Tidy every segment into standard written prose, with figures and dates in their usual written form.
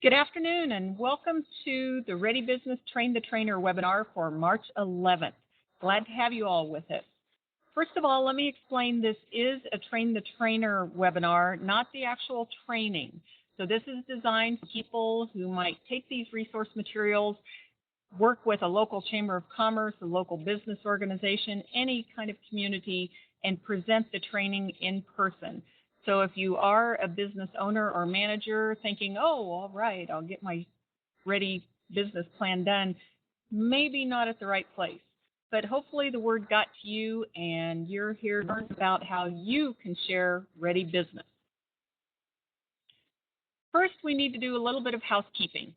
Good afternoon and welcome to the Ready Business Train the Trainer webinar for March 11th. Glad to have you all with us. First of all, let me explain this is a Train the Trainer webinar, not the actual training. So this is designed for people who might take these resource materials, work with a local chamber of commerce, a local business organization, any kind of community, and present the training in person. So if you are a business owner or manager thinking, oh, all right, I'll get my Ready business plan done, maybe not at the right place. But hopefully the word got to you and you're here to learn about how you can share Ready business. First, we need to do a little bit of housekeeping.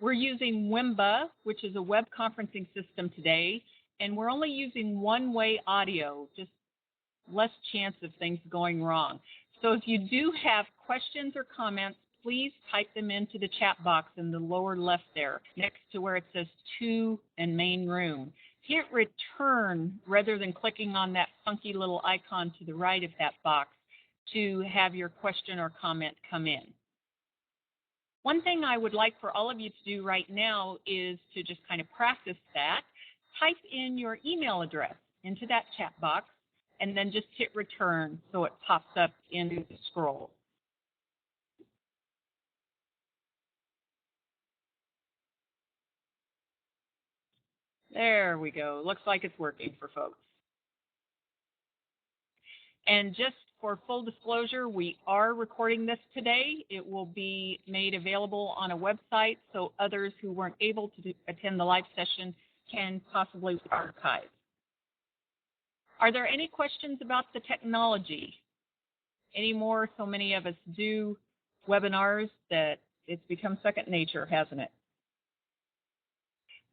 We're using Wimba, which is a web conferencing system today, and we're only using one-way audio, just less chance of things going wrong. So if you do have questions or comments, please type them into the chat box in the lower left there, next to where it says To and Main Room. Hit return rather than clicking on that funky little icon to the right of that box to have your question or comment come in. One thing I would like for all of you to do right now is to just kind of practice that. Type in your email address into that chat box and then just hit return so it pops up into the scroll. There we go. Looks like it's working for folks. And just for full disclosure, we are recording this today. It will be made available on a website so others who weren't able to attend the live session can possibly archive. Are there any questions about the technology? Anymore, so many of us do webinars that it's become second nature, hasn't it?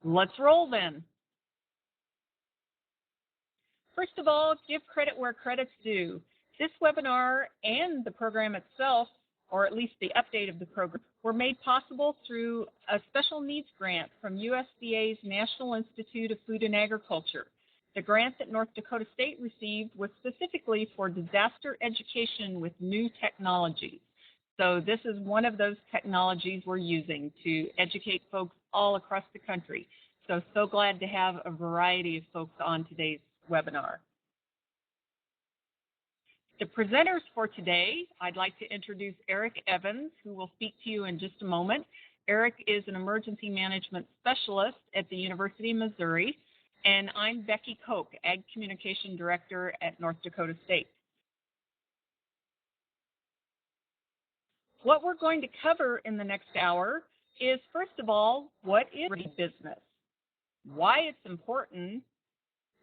Let's roll then. First of all, give credit where credit's due. This webinar and the program itself, or at least the update of the program, were made possible through a special needs grant from USDA's National Institute of Food and Agriculture. The grant that North Dakota State received was specifically for disaster education with new technologies. So this is one of those technologies we're using to educate folks all across the country. So glad to have a variety of folks on today's webinar. The presenters for today, I'd like to introduce Eric Evans, who will speak to you in just a moment. Eric is an emergency management specialist at the University of Missouri, and I'm Becky Koch, Ag Communication Director at North Dakota State. What we're going to cover in the next hour is, first of all, what is Ready business? Why it's important,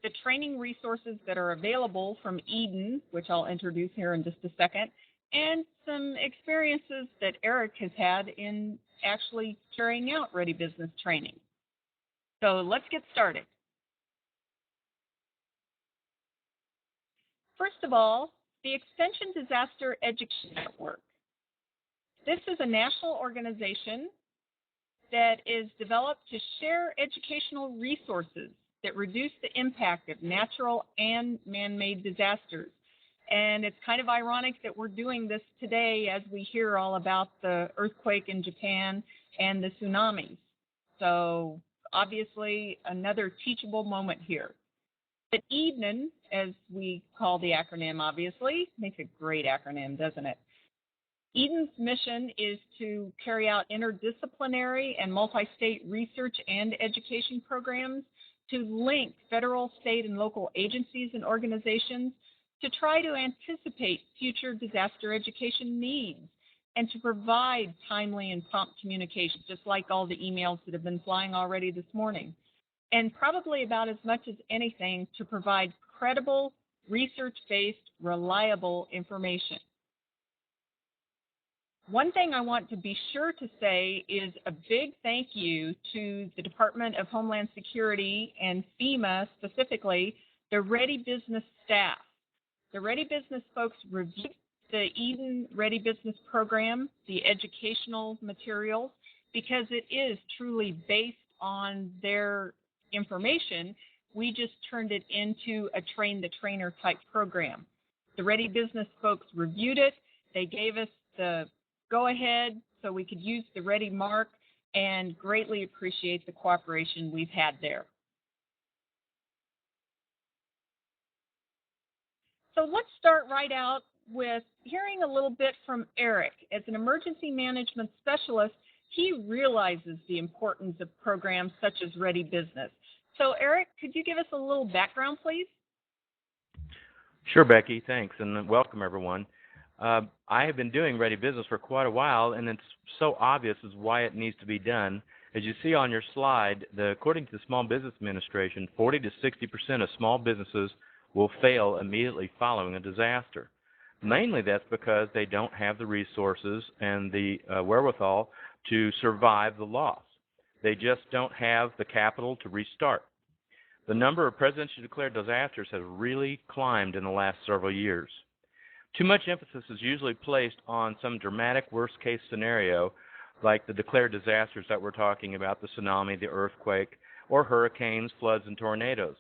the training resources that are available from Eaton, which I'll introduce here in just a second, and some experiences that Eric has had in actually carrying out Ready business training. So let's get started. First of all, the Extension Disaster Education Network. This is a national organization that is developed to share educational resources that reduce the impact of natural and man-made disasters. And it's kind of ironic that we're doing this today as we hear all about the earthquake in Japan and the tsunamis. So obviously another teachable moment here. But Eaton, as we call the acronym obviously, makes a great acronym, doesn't it? Eaton's mission is to carry out interdisciplinary and multi-state research and education programs to link federal, state, and local agencies and organizations to try to anticipate future disaster education needs and to provide timely and prompt communication, just like all the emails that have been flying already this morning. And probably about as much as anything to provide credible, research-based, reliable information. One thing I want to be sure to say is a big thank you to the Department of Homeland Security and FEMA, specifically, the Ready Business staff. The Ready Business folks reviewed the Eaton Ready Business program, the educational materials, because it is truly based on their information. We just turned it into a train the trainer type program. The Ready Business folks reviewed it. They gave us the go ahead so we could use the ready mark, and greatly appreciate the cooperation we've had there. So let's start right out with hearing a little bit from Eric. As an emergency management specialist, he realizes the importance of programs such as Ready Business. So Eric, could you give us a little background, please? Sure, Becky, thanks, and welcome everyone. I have been doing Ready Business for quite a while, and it's so obvious as why it needs to be done. As you see on your slide, according to the Small Business Administration, 40 to 60% of small businesses will fail immediately following a disaster. Mainly that's because they don't have the resources and the wherewithal to survive the loss. They just don't have the capital to restart. The number of presidentially declared disasters has really climbed in the last several years. Too much emphasis is usually placed on some dramatic worst-case scenario, like the declared disasters that we're talking about, the tsunami, the earthquake, or hurricanes, floods, and tornadoes.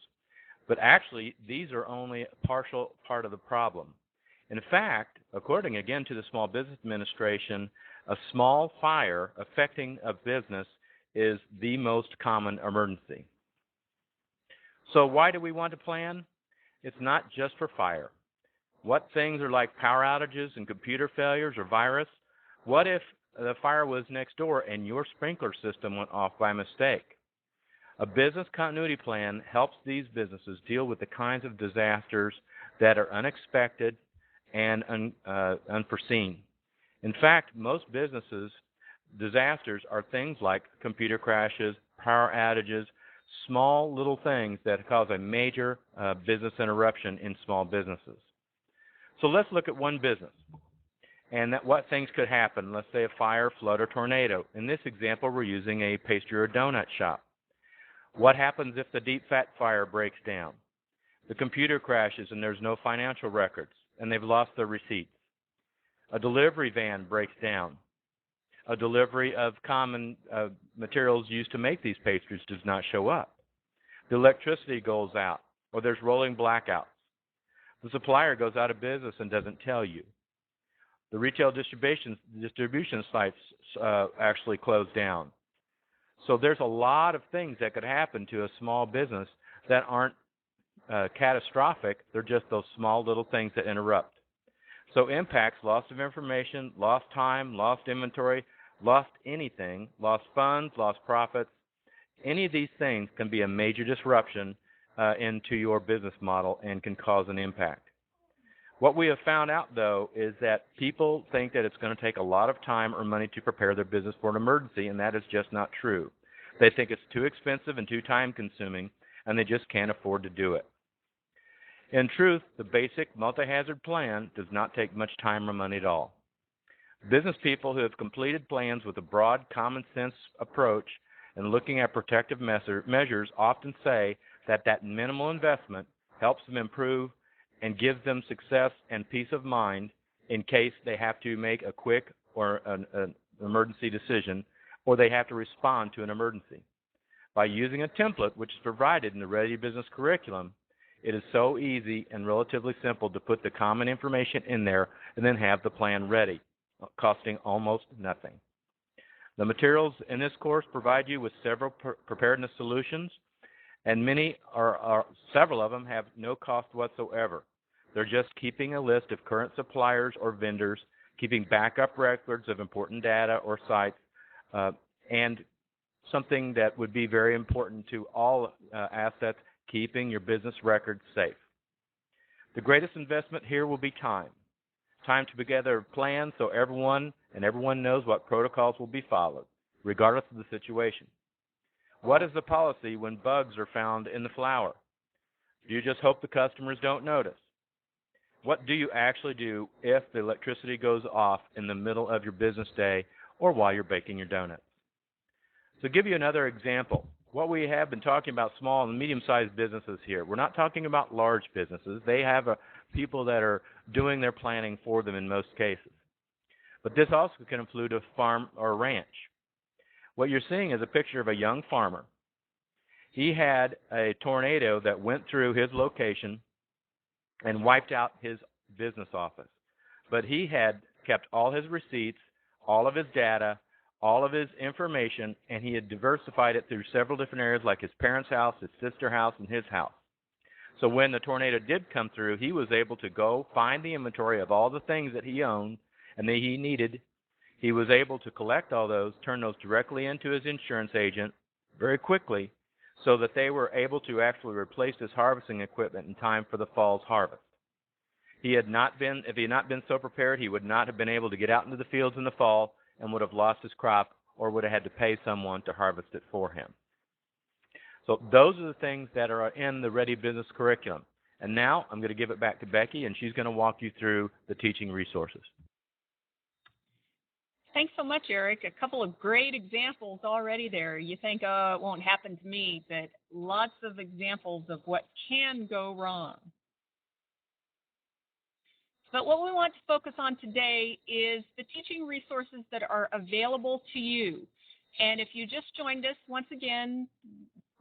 But actually, these are only a partial part of the problem. In fact, according again to the Small Business Administration, a small fire affecting a business is the most common emergency. So why do we want to plan? It's not just for fire. What things are like power outages and computer failures or virus? What if the fire was next door and your sprinkler system went off by mistake? A business continuity plan helps these businesses deal with the kinds of disasters that are unexpected and unforeseen. In fact, most businesses' disasters are things like computer crashes, power outages, small little things that cause a major business interruption in small businesses. So let's look at one business and what things could happen. Let's say a fire, flood, or tornado. In this example, we're using a pastry or donut shop. What happens if the deep fat fire breaks down? The computer crashes and there's no financial records and they've lost their receipts. A delivery van breaks down. A delivery of common materials used to make these pastries does not show up. The electricity goes out, or there's rolling blackouts. The supplier goes out of business and doesn't tell you. The retail distribution sites actually close down. So there's a lot of things that could happen to a small business that aren't catastrophic. They're just those small little things that interrupt. So impacts, loss of information, lost time, lost inventory, lost anything, lost funds, lost profits. Any of these things can be a major disruption into your business model and can cause an impact. What we have found out, though, is that people think that it's going to take a lot of time or money to prepare their business for an emergency, and that is just not true. They think it's too expensive and too time-consuming, and they just can't afford to do it. In truth, the basic multi-hazard plan does not take much time or money at all. Business people who have completed plans with a broad, common-sense approach and looking at protective measures often say that minimal investment helps them improve and gives them success and peace of mind in case they have to make a quick or an emergency decision, or they have to respond to an emergency. By using a template, which is provided in the Ready Business curriculum, it is so easy and relatively simple to put the common information in there and then have the plan ready, costing almost nothing. The materials in this course provide you with several preparedness solutions, and several of them have no cost whatsoever. They're just keeping a list of current suppliers or vendors, keeping backup records of important data or sites, and something that would be very important to all assets, keeping your business records safe. The greatest investment here will be time. Time to put together a plan so everyone knows what protocols will be followed, regardless of the situation. What is the policy when bugs are found in the flour? Do you just hope the customers don't notice? What do you actually do if the electricity goes off in the middle of your business day or while you're baking your donuts? So to give you another example, what we have been talking about small and medium-sized businesses here. We're not talking about large businesses. They have people that are doing their planning for them in most cases. But this also can include a farm or a ranch. What you're seeing is a picture of a young farmer. He had a tornado that went through his location and wiped out his business office. But he had kept all his receipts, all of his data, all of his information, and he had diversified it through several different areas like his parents' house, his sister's house, and his house. So when the tornado did come through, he was able to go find the inventory of all the things that he owned and that he needed. He was able to collect all those, turn those directly into his insurance agent very quickly so that they were able to actually replace his harvesting equipment in time for the fall's harvest. If he had not been so prepared, he would not have been able to get out into the fields in the fall and would have lost his crop or would have had to pay someone to harvest it for him. So those are the things that are in the Ready Business curriculum. And now I'm going to give it back to Becky, and she's going to walk you through the teaching resources. Thanks so much, Eric. A couple of great examples already there. You think, oh, it won't happen to me, but lots of examples of what can go wrong. But what we want to focus on today is the teaching resources that are available to you. And if you just joined us, once again,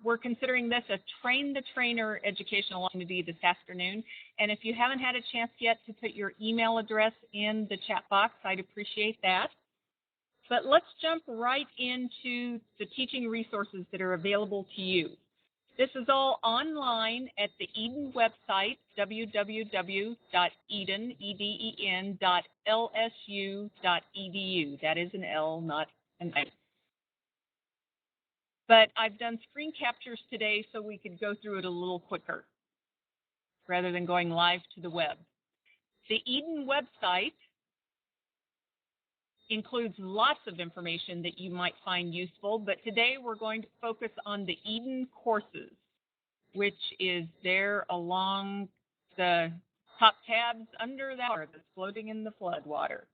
we're considering this a Train the Trainer educational opportunity this afternoon. And if you haven't had a chance yet to put your email address in the chat box, I'd appreciate that. But let's jump right into the teaching resources that are available to you. This is all online at the Eaton website, www.eden.lsu.edu. That is an L, not an I. But I've done screen captures today so we could go through it a little quicker rather than going live to the web. The Eaton website includes lots of information that you might find useful, but today we're going to focus on the Eaton courses, which is there along the top tabs under that water that's floating in the flood water.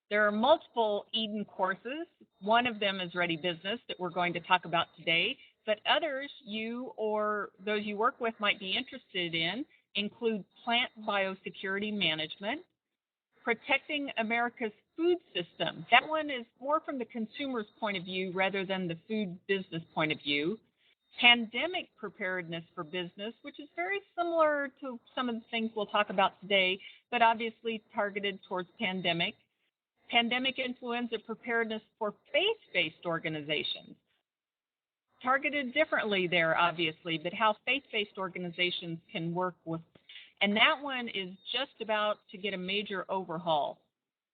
There are multiple Eaton courses. One of them is Ready Business that we're going to talk about today, but others you or those you work with might be interested in include Plant Biosecurity Management, Protecting America's Food System. That one is more from the consumer's point of view rather than the food business point of view. Pandemic Preparedness for Business, which is very similar to some of the things we'll talk about today, but obviously targeted towards pandemic. Pandemic Influenza Preparedness for Faith-Based Organizations. Targeted differently there, obviously, but how faith-based organizations can work with. And that one is just about to get a major overhaul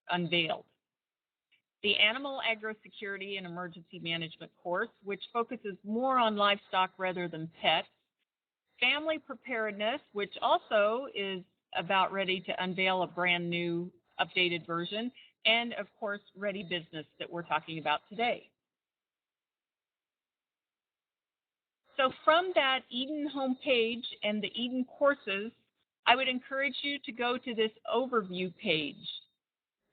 unveiled. The Animal Agro-Security and Emergency Management course, which focuses more on livestock rather than pets. Family Preparedness, which also is about ready to unveil a brand new updated version. And, of course, Ready Business that we're talking about today. So from that Eaton homepage and the Eaton courses, I would encourage you to go to this overview page,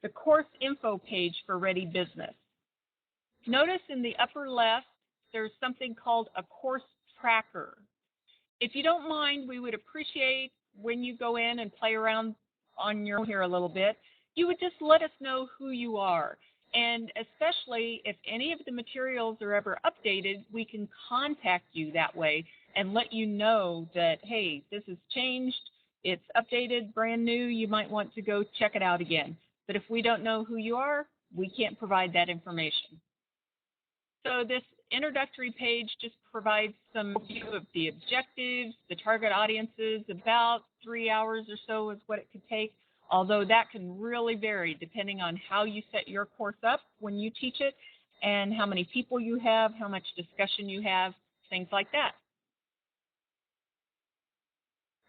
the course info page for Ready Business. Notice in the upper left, there's something called a course tracker. If you don't mind, we would appreciate when you go in and play around on your own here a little bit, you would just let us know who you are. And especially if any of the materials are ever updated, we can contact you that way and let you know that, hey, this has changed, it's updated, brand new, you might want to go check it out again. But if we don't know who you are, we can't provide that information. So this introductory page just provides some view of the objectives, the target audiences, about 3 hours or so is what it could take. Although that can really vary depending on how you set your course up when you teach it and how many people you have, how much discussion you have, things like that.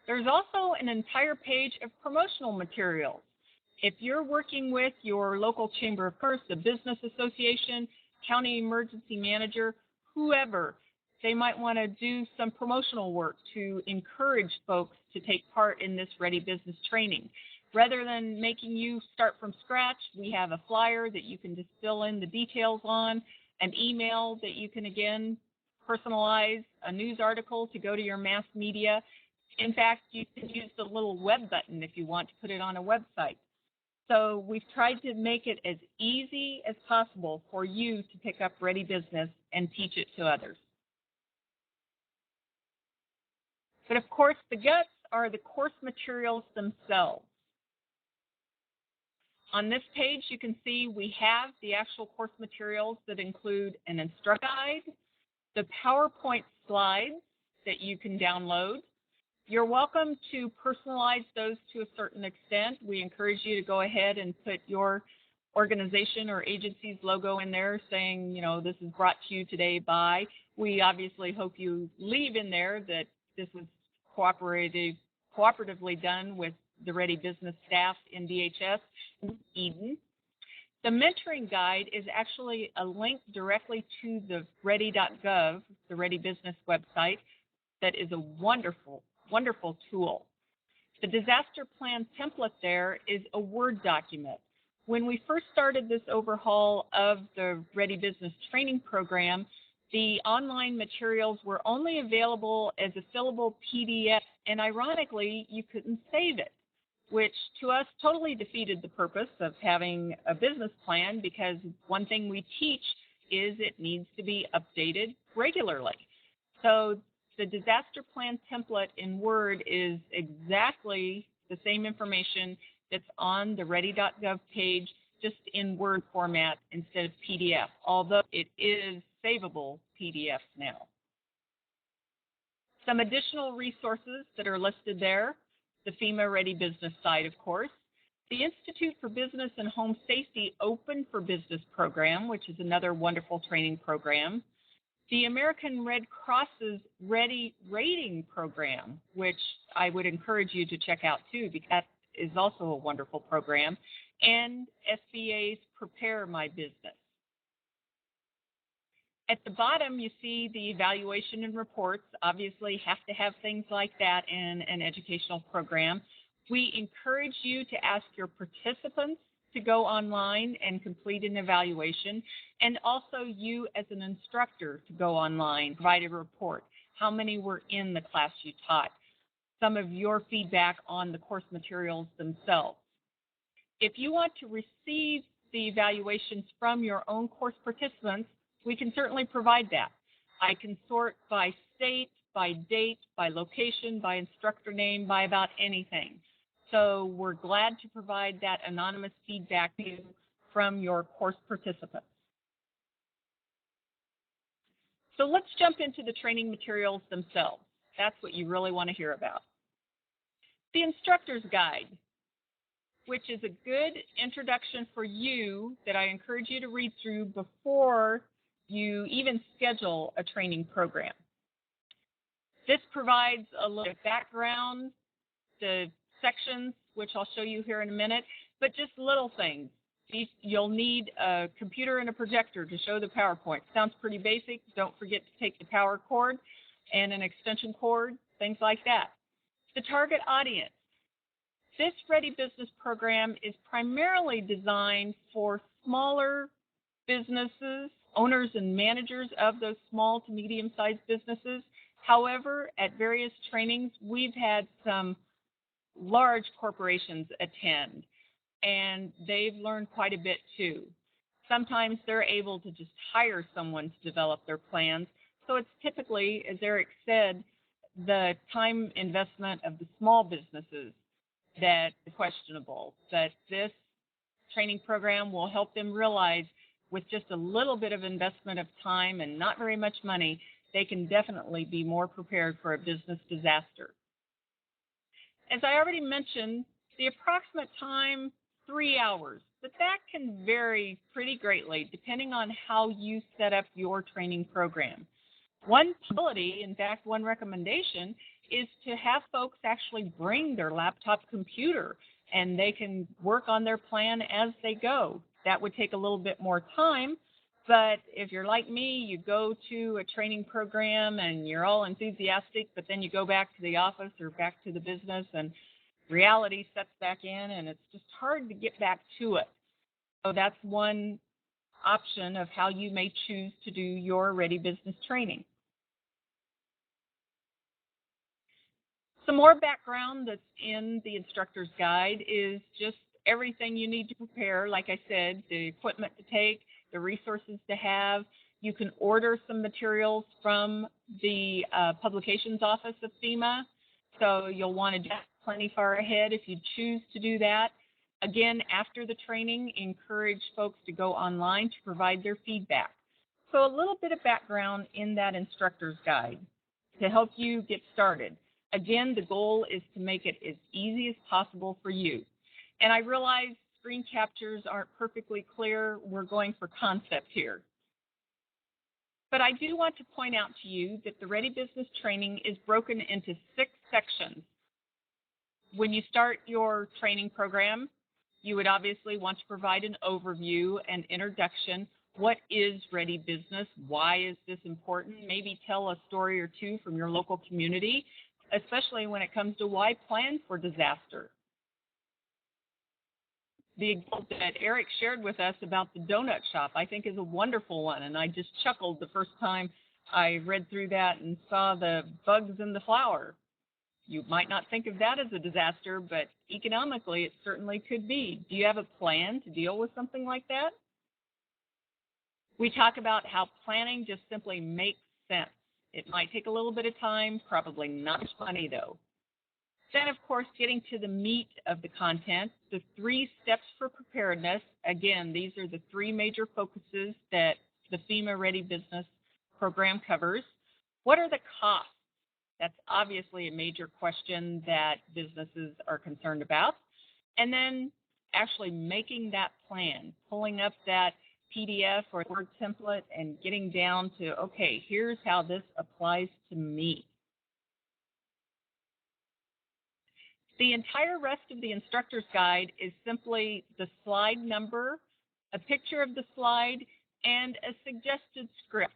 There's also an entire page of promotional materials. If you're working with your local chamber of commerce, a business association, county emergency manager, whoever, they might want to do some promotional work to encourage folks to take part in this Ready Business training. Rather than making you start from scratch, we have a flyer that you can just fill in the details on, an email that you can, again, personalize, a news article to go to your mass media. In fact, you can use the little web button if you want to put it on a website. So we've tried to make it as easy as possible for you to pick up Ready Business and teach it to others. But of course, the guts are the course materials themselves. On this page, you can see we have the actual course materials that include an instructor guide, the PowerPoint slides that you can download. You're welcome to personalize those to a certain extent. We encourage you to go ahead and put your organization or agency's logo in there saying, you know, this is brought to you today by. We obviously hope you leave in there that this was cooperatively done with the Ready Business staff in DHS in Eaton. The mentoring guide is actually a link directly to the ready.gov, the Ready Business website, that is a wonderful, wonderful tool. The disaster plan template there is a Word document. When we first started this overhaul of the Ready Business training program, the online materials were only available as a fillable PDF, and ironically, you couldn't save it, which to us totally defeated the purpose of having a business plan, because one thing we teach is it needs to be updated regularly. So the disaster plan template in Word is exactly the same information that's on the ready.gov page, just in Word format instead of PDF, although it is savable PDFs now. Some additional resources that are listed there: the FEMA Ready Business site, of course, the Institute for Business and Home Safety Open for Business program, which is another wonderful training program, the American Red Cross's Ready Rating program, which I would encourage you to check out too, because that is also a wonderful program, and SBA's Prepare My Business. At the bottom, you see the evaluation and reports. Obviously, have to have things like that in an educational program. We encourage you to ask your participants to go online and complete an evaluation, and also you as an instructor to go online, provide a report. How many were in the class you taught? Some of your feedback on the course materials themselves. If you want to receive the evaluations from your own course participants, we can certainly provide that. I can sort by state, by date, by location, by instructor name, by about anything. So we're glad to provide that anonymous feedback to you from your course participants. So let's jump into the training materials themselves. That's what you really want to hear about. The Instructor's Guide, which is a good introduction for you that I encourage you to read through before you even schedule a training program. This provides a little background, the sections, which I'll show you here in a minute, but just little things. You'll need a computer and a projector to show the PowerPoint. Sounds pretty basic. Don't forget to take the power cord and an extension cord, things like that. The target audience. This Ready Business program is primarily designed for smaller businesses, owners and managers of those small to medium-sized businesses. However, at various trainings, we've had some large corporations attend, and they've learned quite a bit too. Sometimes they're able to just hire someone to develop their plans. So it's typically, as Eric said, the time investment of the small businesses that is questionable. But this training program will help them realize with just a little bit of investment of time and not very much money, they can definitely be more prepared for a business disaster. As I already mentioned, the approximate time, 3 hours, but that can vary pretty greatly depending on how you set up your training program. One possibility, in fact, one recommendation, is to have folks actually bring their laptop computer and they can work on their plan as they go. That would take a little bit more time, but if you're like me, you go to a training program and you're all enthusiastic, but then you go back to the office or back to the business and reality sets back in and it's just hard to get back to it. So that's one option of how you may choose to do your Ready Business training. Some more background that's in the Instructor's Guide is just everything you need to prepare. Like I said, the equipment to take, the resources to have. You can order some materials from the publications office of FEMA. So you'll want to get plenty far ahead if you choose to do that. Again, after the training, encourage folks to go online to provide their feedback. So a little bit of background in that instructor's guide to help you get started. Again, the goal is to make it as easy as possible for you. And I realize screen captures aren't perfectly clear. We're going for concept here. But I do want to point out to you that the Ready Business training is broken into 6 sections. When you start your training program, you would obviously want to provide an overview and introduction. What is Ready Business? Why is this important? Maybe tell a story or two from your local community, especially when it comes to why plan for disaster. The example that Eric shared with us about the donut shop, I think, is a wonderful one, and I just chuckled the first time I read through that and saw the bugs in the flour. You might not think of that as a disaster, but economically it certainly could be. Do you have a plan to deal with something like that? We talk about how planning just simply makes sense. It might take a little bit of time, probably not much money though. Then, of course, getting to the meat of the content, the 3 steps for preparedness. Again, these are the 3 major focuses that the FEMA Ready Business program covers. What are the costs? That's obviously a major question that businesses are concerned about. And then actually making that plan, pulling up that PDF or Word template and getting down to, okay, here's how this applies to me. The entire rest of the instructor's guide is simply the slide number, a picture of the slide, and a suggested script.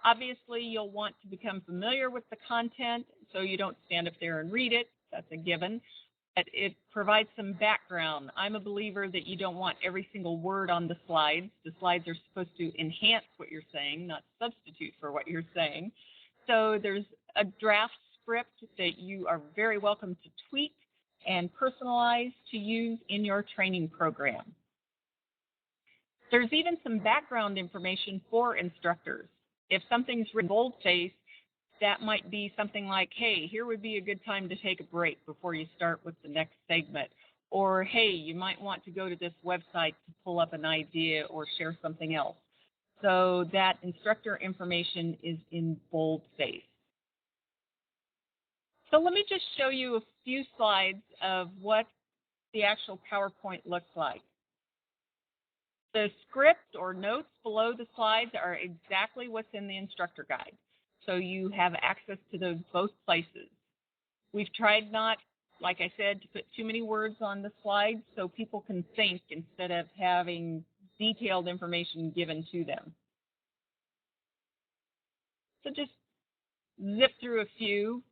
Obviously, you'll want to become familiar with the content so you don't stand up there and read it. That's a given. But it provides some background. I'm a believer that you don't want every single word on the slides. The slides are supposed to enhance what you're saying, not substitute for what you're saying. So there's a draft script that you are very welcome to tweak and personalize to use in your training program. There's even some background information for instructors. If something's written boldface, that might be something like, hey, here would be a good time to take a break before you start with the next segment. Or, hey, you might want to go to this website to pull up an idea or share something else. So that instructor information is in boldface. So let me just show you a few slides of what the actual PowerPoint looks like. The script or notes below the slides are exactly what's in the instructor guide. So you have access to those both places. We've tried not, like I said, to put too many words on the slides so people can think instead of having detailed information given to them. So just zip through a few.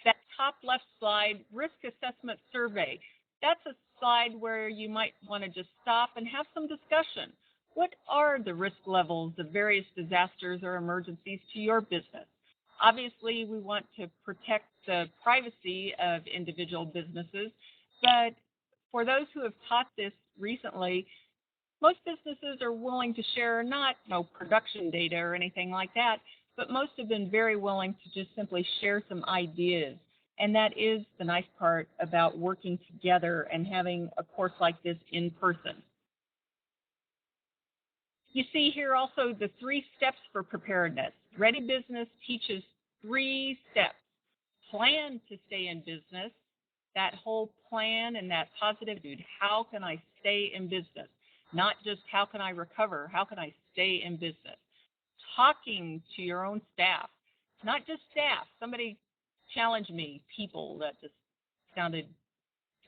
That top left slide, risk assessment survey, that's a slide where you might want to just stop and have some discussion. What are the risk levels of various disasters or emergencies to your business? Obviously, we want to protect the privacy of individual businesses, but for those who have taught this recently, most businesses are willing to share not production data or anything like that, but most have been very willing to just simply share some ideas. And that is the nice part about working together and having a course like this in person. You see here also the 3 steps for preparedness. Ready Business teaches 3 steps. Plan to stay in business, that whole plan and that positive attitude. How can I stay in business? Not just how can I recover, how can I stay in business? Talking to your own staff, not just staff. Somebody challenged me, people, that just sounded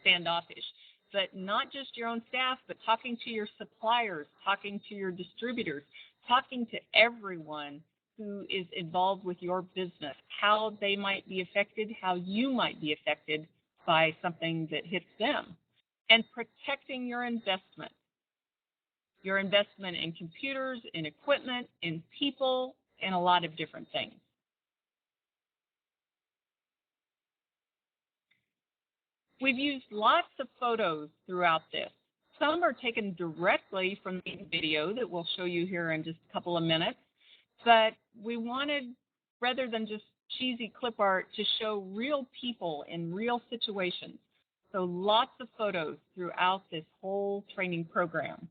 standoffish. But not just your own staff, but talking to your suppliers, talking to your distributors, talking to everyone who is involved with your business, how they might be affected, how you might be affected by something that hits them, and protecting your investment in computers, in equipment, in people, and a lot of different things. We've used lots of photos throughout this. Some are taken directly from the video that we'll show you here in just a couple of minutes, but we wanted, rather than just cheesy clip art to show real people in real situations. So lots of photos throughout this whole training program.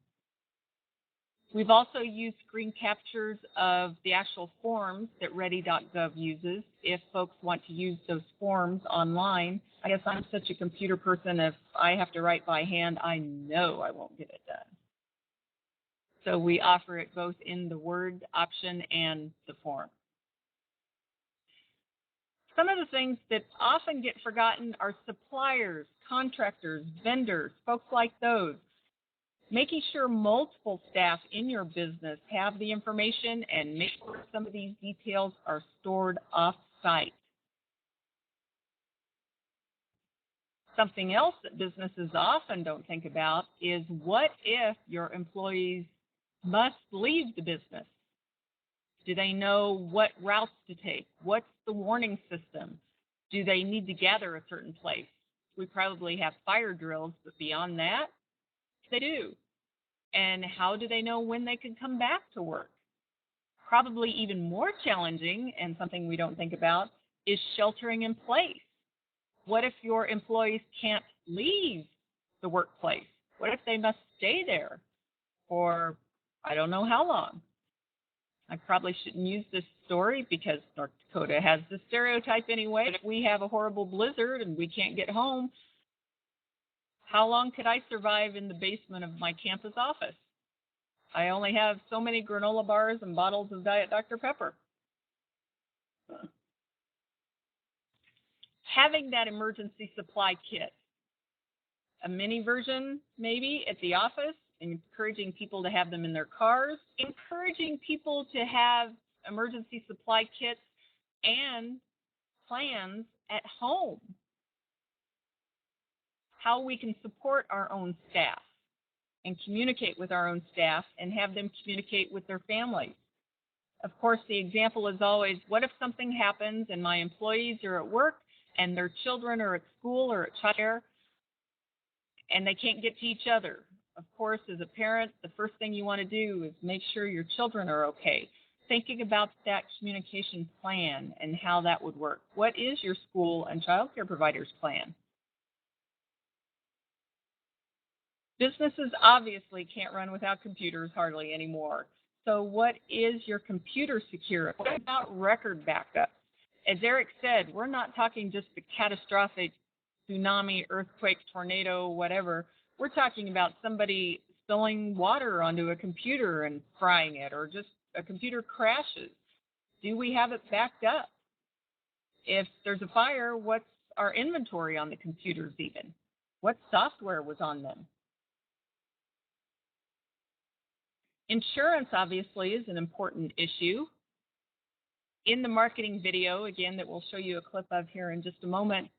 We've also used screen captures of the actual forms that ready.gov uses if folks want to use those forms online. I guess I'm such a computer person, if I have to write by hand, I know I won't get it done. So we offer it both in the Word option and the form. Some of the things that often get forgotten are suppliers, contractors, vendors, folks like those. Making sure multiple staff in your business have the information and make sure some of these details are stored off-site. Something else that businesses often don't think about is, what if your employees must leave the business? Do they know what routes to take? What's the warning system? Do they need to gather a certain place? We probably have fire drills, but beyond that, they do. And how do they know when they can come back to work? Probably even more challenging, and something we don't think about, is sheltering in place. What if your employees can't leave the workplace? What if they must stay there for I don't know how long? I probably shouldn't use this story because North Dakota has this stereotype anyway. But if we have a horrible blizzard and we can't get home, how long could I survive in the basement of my campus office? I only have so many granola bars and bottles of Diet Dr. Pepper. Having that emergency supply kit, a mini version maybe at the office, encouraging people to have them in their cars, encouraging people to have emergency supply kits and plans at home. How we can support our own staff and communicate with our own staff and have them communicate with their families. Of course, the example is always, what if something happens and my employees are at work and their children are at school or at childcare and they can't get to each other? Of course, as a parent, the first thing you want to do is make sure your children are okay. Thinking about that communication plan and how that would work. What is your school and childcare provider's plan? Businesses obviously can't run without computers hardly anymore. So what is your computer security? What about record backup? As Eric said, we're not talking just the catastrophic tsunami, earthquake, tornado, whatever. We're talking about somebody spilling water onto a computer and frying it, or just a computer crashes. Do we have it backed up? If there's a fire, what's our inventory on the computers even? What software was on them? Insurance, obviously, is an important issue. In the marketing video, again, that we'll show you a clip of here in just a moment,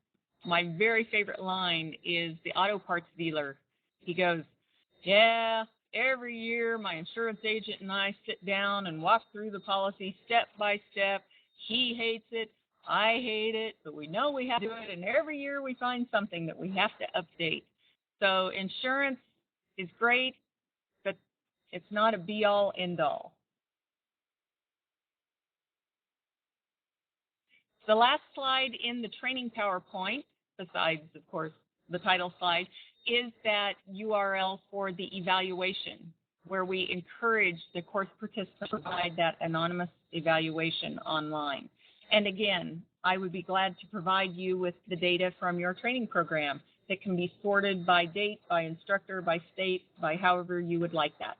my very favorite line is the auto parts dealer. He goes, yeah, every year my insurance agent and I sit down and walk through the policy step by step. He hates it, I hate it, but we know we have to do it, and every year we find something that we have to update. So insurance is great, but it's not a be-all, end-all. The last slide in the training PowerPoint, besides, of course, the title slide, is that URL for the evaluation, where we encourage the course participants to provide that anonymous evaluation online. And again, I would be glad to provide you with the data from your training program that can be sorted by date, by instructor, by state, by however you would like that.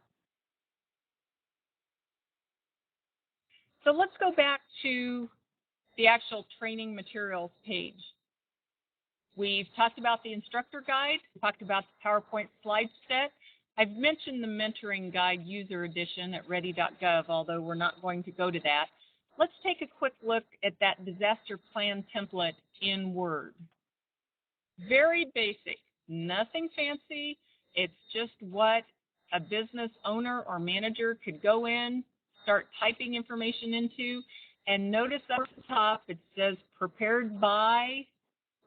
So let's go back to the actual training materials page. We've talked about the instructor guide, talked about the PowerPoint slide set. I've mentioned the mentoring guide user edition at ready.gov, although we're not going to go to that. Let's take a quick look at that disaster plan template in Word. Very basic, nothing fancy. It's just what a business owner or manager could go in, start typing information into, and notice up at the top it says prepared by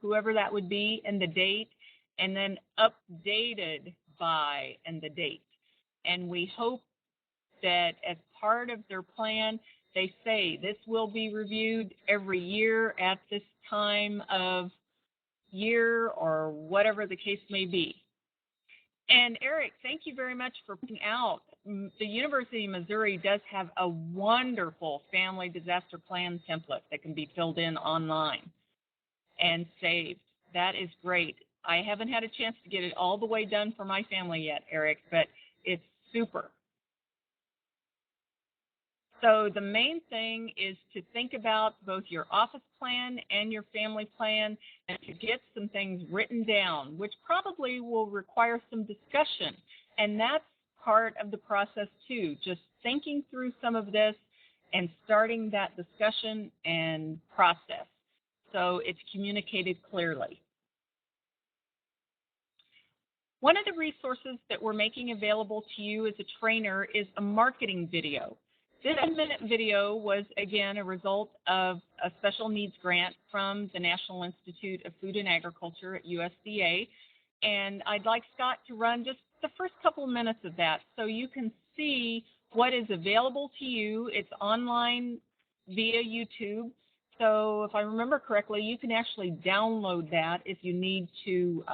whoever that would be and the date, and then updated by and the date. And we hope that as part of their plan, they say this will be reviewed every year at this time of year or whatever the case may be. And Eric, thank you very much for putting out. The University of Missouri does have a wonderful family disaster plan template that can be filled in online and saved. That is great. I haven't had a chance to get it all the way done for my family yet, Eric, but it's super. So the main thing is to think about both your office plan and your family plan and to get some things written down, which probably will require some discussion. And that's part of the process too, just thinking through some of this and starting that discussion and process so it's communicated clearly. One of the resources that we're making available to you as a trainer is a marketing video. This 10-minute video was, again, a result of a special needs grant from the National Institute of Food and Agriculture at USDA. And I'd like Scott to run just the first couple of minutes of that so you can see what is available to you. It's online via YouTube. So if I remember correctly, you can actually download that if you need to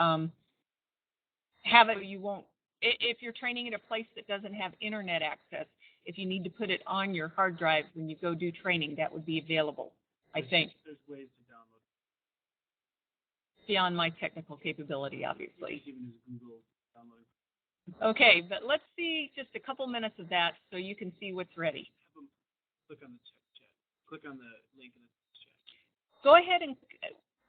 have it. You won't, if you're training at a place that doesn't have internet access. If you need to put it on your hard drive when you go do training, that would be available, I think. There's ways to download. Beyond my technical capability, obviously. Even use Google downloading. Okay, but let's see just a couple minutes of that so you can see what's ready. Have them click on the chat. Click on the link in the chat. Go ahead and,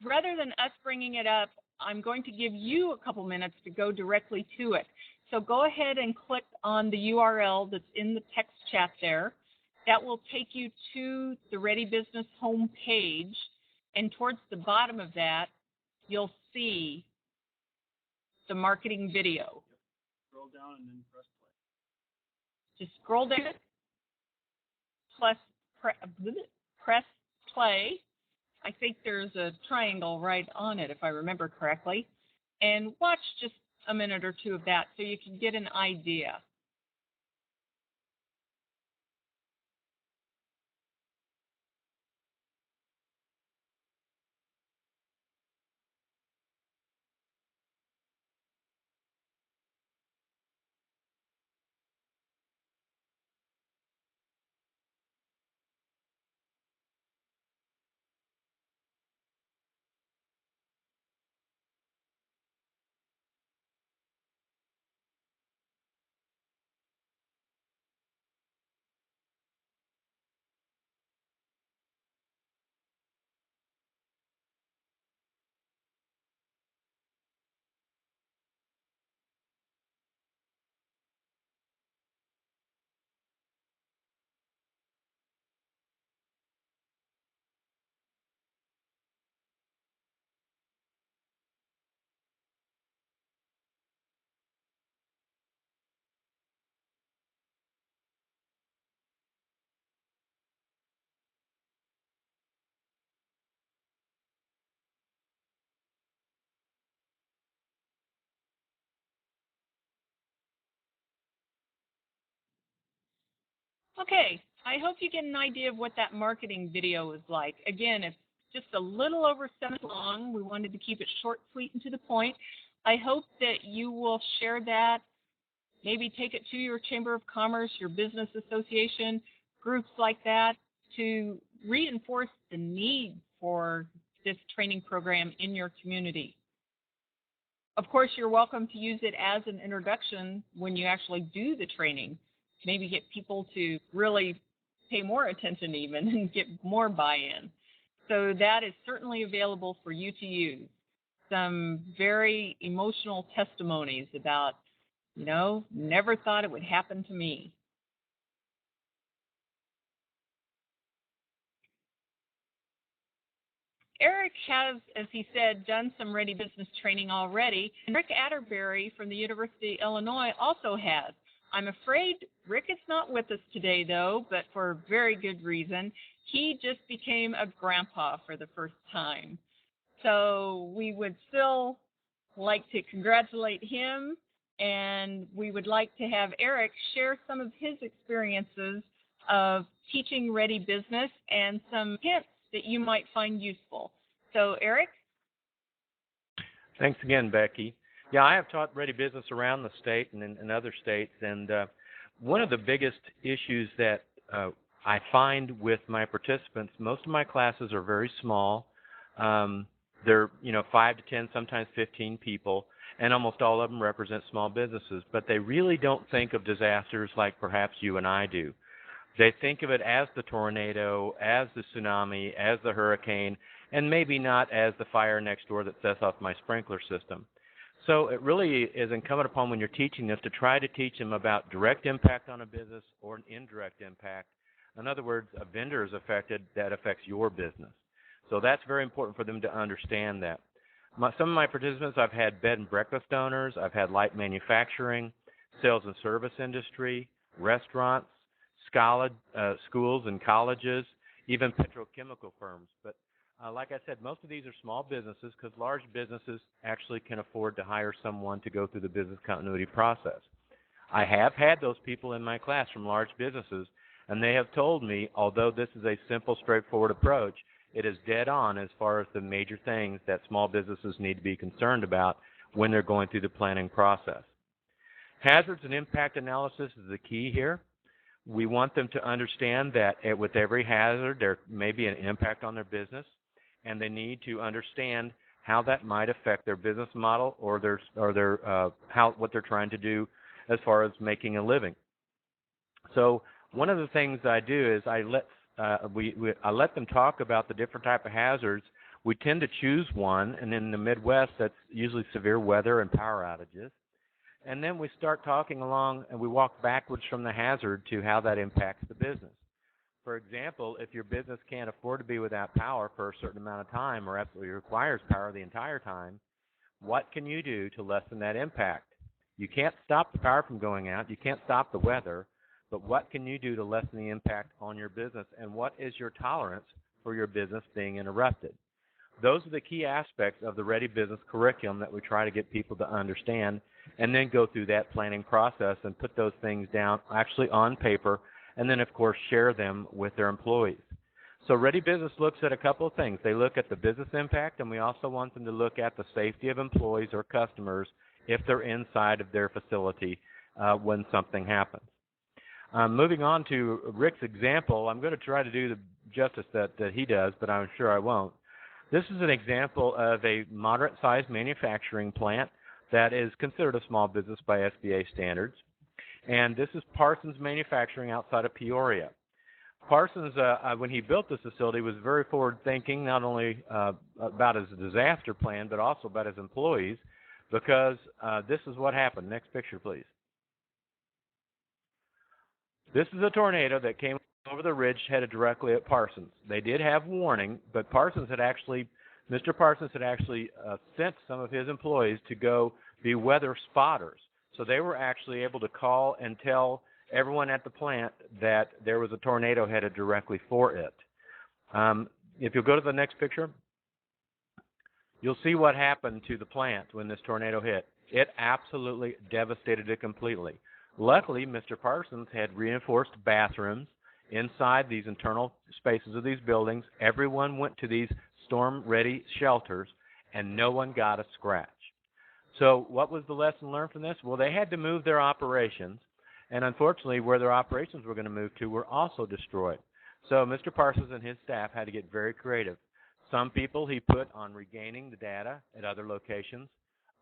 rather than us bringing it up, I'm going to give you a couple minutes to go directly to it. So go ahead and click on the URL that's in the text chat there. That will take you to the Ready Business home page. And towards the bottom of that, you'll see the marketing video. Yep. Scroll down and then press play. Just scroll down, press play. I think there's a triangle right on it, if I remember correctly. And watch just a minute or two of that so you can get an idea. Okay, I hope you get an idea of what that marketing video is like. Again, it's just a little over 7 minutes long. We wanted to keep it short, sweet, and to the point. I hope that you will share that, maybe take it to your Chamber of Commerce, your business association, groups like that, to reinforce the need for this training program in your community. Of course, you're welcome to use it as an introduction when you actually do the training. Maybe get people to really pay more attention even and get more buy-in. So that is certainly available for you to use. Some very emotional testimonies about, you know, never thought it would happen to me. Eric has, as he said, done some Ready Business training already. And Rick Atterbury from the University of Illinois also has. I'm afraid Rick is not with us today, though, but for a very good reason. He just became a grandpa for the first time. So we would still like to congratulate him, and we would like to have Eric share some of his experiences of teaching Ready Business and some hints that you might find useful. So, Eric? Thanks again, Becky. Yeah, I have taught Ready Business around the state and in other states, and one of the biggest issues that I find with my participants, most of my classes are very small. They're 5 to 10, sometimes 15 people, and almost all of them represent small businesses. But they really don't think of disasters like perhaps you and I do. They think of it as the tornado, as the tsunami, as the hurricane, and maybe not as the fire next door that sets off my sprinkler system. So it really is incumbent upon when you're teaching this to try to teach them about direct impact on a business or an indirect impact. In other words, a vendor is affected that affects your business. So that's very important for them to understand that. Some of my participants, I've had bed and breakfast owners, I've had light manufacturing, sales and service industry, restaurants, schools and colleges, even petrochemical firms. But like I said, most of these are small businesses because large businesses actually can afford to hire someone to go through the business continuity process. I have had those people in my class from large businesses, and they have told me, although this is a simple, straightforward approach, it is dead on as far as the major things that small businesses need to be concerned about when they're going through the planning process. Hazards and impact analysis is the key here. We want them to understand that with every hazard, there may be an impact on their business, and they need to understand how that might affect their business model or what they're trying to do as far as making a living. So one of the things I do is I let them talk about the different type of hazards. We tend to choose one, and in the Midwest, that's usually severe weather and power outages. And then we start talking along, and we walk backwards from the hazard to how that impacts the business. For example, if your business can't afford to be without power for a certain amount of time or absolutely requires power the entire time, what can you do to lessen that impact? You can't stop the power from going out. You can't stop the weather. But what can you do to lessen the impact on your business, and what is your tolerance for your business being interrupted? Those are the key aspects of the Ready Business curriculum that we try to get people to understand, and then go through that planning process and put those things down actually on paper, and then, of course, share them with their employees. So Ready Business looks at a couple of things. They look at the business impact, and we also want them to look at the safety of employees or customers if they're inside of their facility when something happens. Moving on to Rick's example, I'm going to try to do the justice that he does, but I'm sure I won't. This is an example of a moderate-sized manufacturing plant that is considered a small business by SBA standards. And this is Parsons Manufacturing outside of Peoria. Parsons, when he built this facility, was very forward-thinking, not only about his disaster plan, but also about his employees, because this is what happened. Next picture, please. This is a tornado that came over the ridge headed directly at Parsons. They did have warning, but Mr. Parsons had actually sent some of his employees to go be weather spotters. So they were actually able to call and tell everyone at the plant that there was a tornado headed directly for it. If you'll go to the next picture, you'll see what happened to the plant when this tornado hit. It absolutely devastated it completely. Luckily, Mr. Parsons had reinforced bathrooms inside these internal spaces of these buildings. Everyone went to these storm-ready shelters, and no one got a scratch. So what was the lesson learned from this? Well, they had to move their operations, and unfortunately, where their operations were going to move to were also destroyed. So Mr. Parsons and his staff had to get very creative. Some people he put on regaining the data at other locations.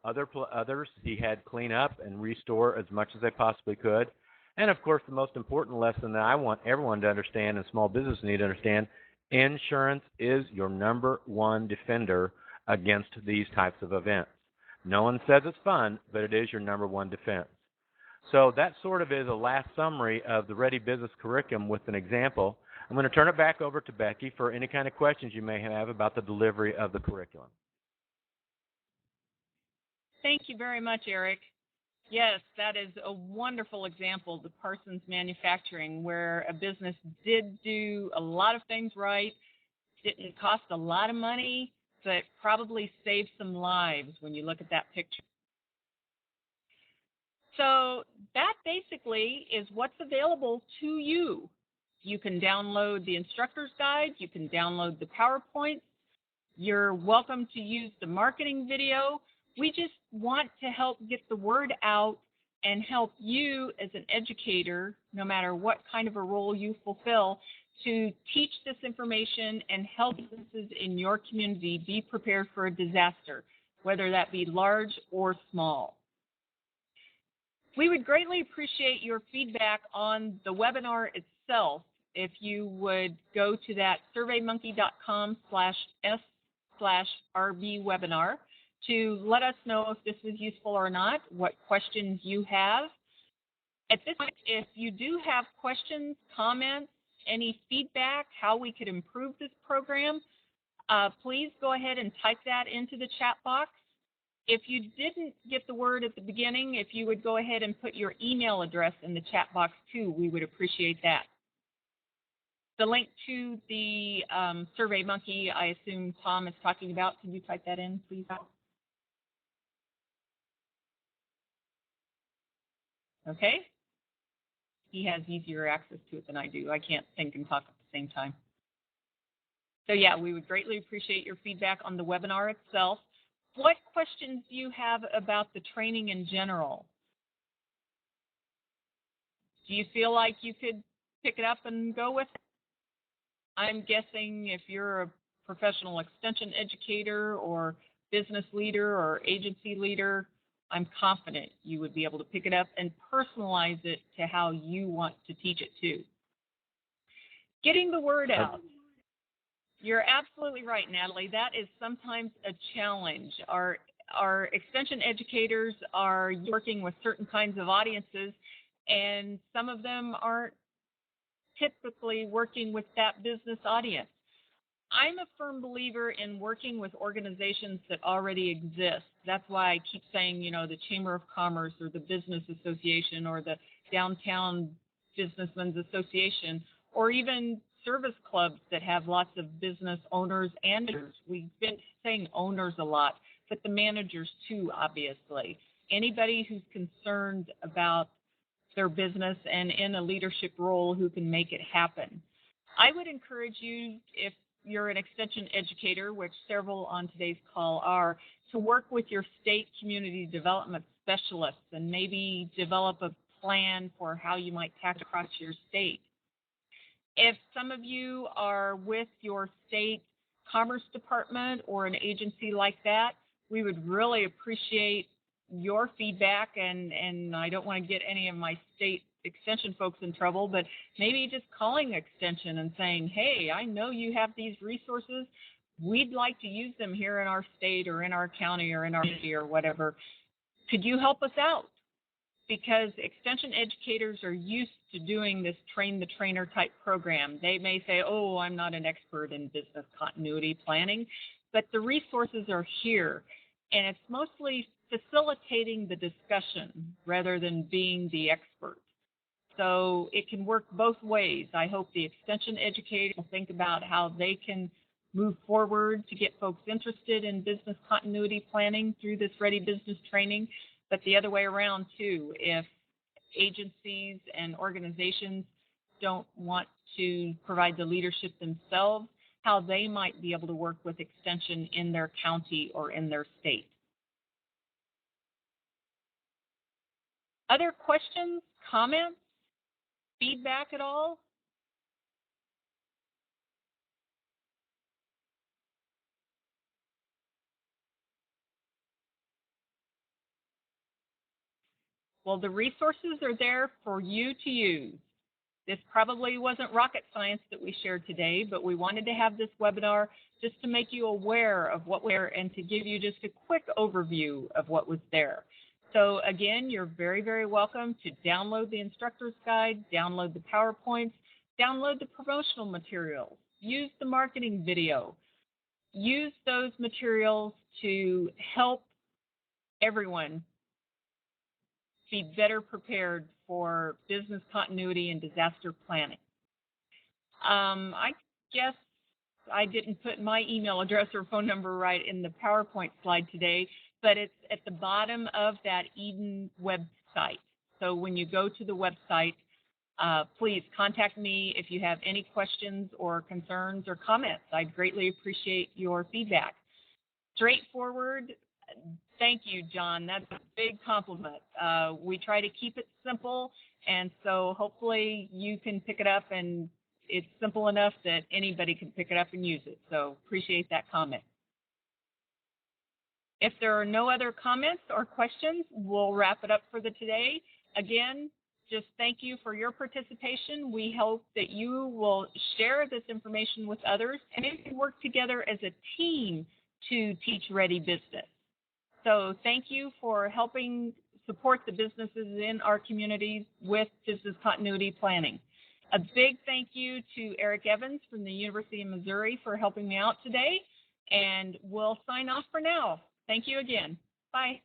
Others he had clean up and restore as much as they possibly could. And, of course, the most important lesson that I want everyone to understand and small business need to understand, insurance is your number one defender against these types of events. No one says it's fun, but it is your number one defense. So that sort of is a last summary of the Ready Business curriculum with an example. I'm going to turn it back over to Becky for any kind of questions you may have about the delivery of the curriculum. Thank you very much, Eric. Yes, that is a wonderful example, the Parsons Manufacturing, where a business did do a lot of things right, didn't cost a lot of money, but probably saved some lives when you look at that picture. So that basically is what's available to you. You can download the instructor's guide. You can download the PowerPoint. You're welcome to use the marketing video. We just want to help get the word out and help you as an educator, no matter what kind of a role you fulfill, to teach this information and help businesses in your community be prepared for a disaster, whether that be large or small. We would greatly appreciate your feedback on the webinar itself if you would go to that surveymonkey.com/s/RB webinar to let us know if this was useful or not, what questions you have. At this point, if you do have questions, comments, any feedback, how we could improve this program, please go ahead and type that into the chat box. If you didn't get the word at the beginning, if you would go ahead and put your email address in the chat box too, we would appreciate that. The link to the SurveyMonkey, I assume Tom is talking about. Can you type that in, please? Okay. He has easier access to it than I do. I can't think and talk at the same time. So yeah, we would greatly appreciate your feedback on the webinar itself. What questions do you have about the training in general? Do you feel like you could pick it up and go with it? I'm guessing if you're a professional extension educator or business leader or agency leader, I'm confident you would be able to pick it up and personalize it to how you want to teach it too. Getting the word out. You're absolutely right, Natalie. That is sometimes a challenge. Our extension educators are working with certain kinds of audiences, and some of them aren't typically working with that business audience. I'm a firm believer in working with organizations that already exist. That's why I keep saying, you know, the Chamber of Commerce or the Business Association or the Downtown Businessmen's Association, or even service clubs that have lots of business owners and managers. We've been saying owners a lot, but the managers too, obviously. Anybody who's concerned about their business and in a leadership role who can make it happen. I would encourage you, if you're an extension educator, which several on today's call are, to work with your state community development specialists and maybe develop a plan for how you might tackle across your state. If some of you are with your state commerce department or an agency like that, we would really appreciate your feedback, and I don't want to get any of my state extension folks in trouble, but maybe just calling extension and saying, hey, I know you have these resources. We'd like to use them here in our state or in our county or in our city or whatever. Could you help us out? Because extension educators are used to doing this train the trainer type program. They may say, oh, I'm not an expert in business continuity planning, but the resources are here, and it's mostly facilitating the discussion rather than being the expert. So it can work both ways. I hope the extension educators will think about how they can move forward to get folks interested in business continuity planning through this Ready Business training, but the other way around too. If agencies and organizations don't want to provide the leadership themselves, how they might be able to work with extension in their county or in their state. Other questions, comments, feedback at all? Well, the resources are there for you to use. This probably wasn't rocket science that we shared today, but we wanted to have this webinar just to make you aware of what was there and to give you just a quick overview of what was there. So again, you're very, very welcome to download the instructor's guide, download the PowerPoints, download the promotional materials, use the marketing video. Use those materials to help everyone be better prepared for business continuity and disaster planning. I guess I didn't put my email address or phone number right in the PowerPoint slide today, but it's at the bottom of that Eaton website. So when you go to the website, Please contact me if you have any questions or concerns or comments. I'd greatly appreciate your feedback. Straightforward. Thank you, John. That's a big compliment. We try to keep it simple, and so hopefully you can pick it up, and it's simple enough that anybody can pick it up and use it. So appreciate that comment. If there are no other comments or questions, we'll wrap it up for the today. Again, just thank you for your participation. We hope that you will share this information with others and maybe work together as a team to teach Ready Business. So thank you for helping support the businesses in our communities with business continuity planning. A big thank you to Eric Evans from the University of Missouri for helping me out today, and we'll sign off for now. Thank you again. Bye.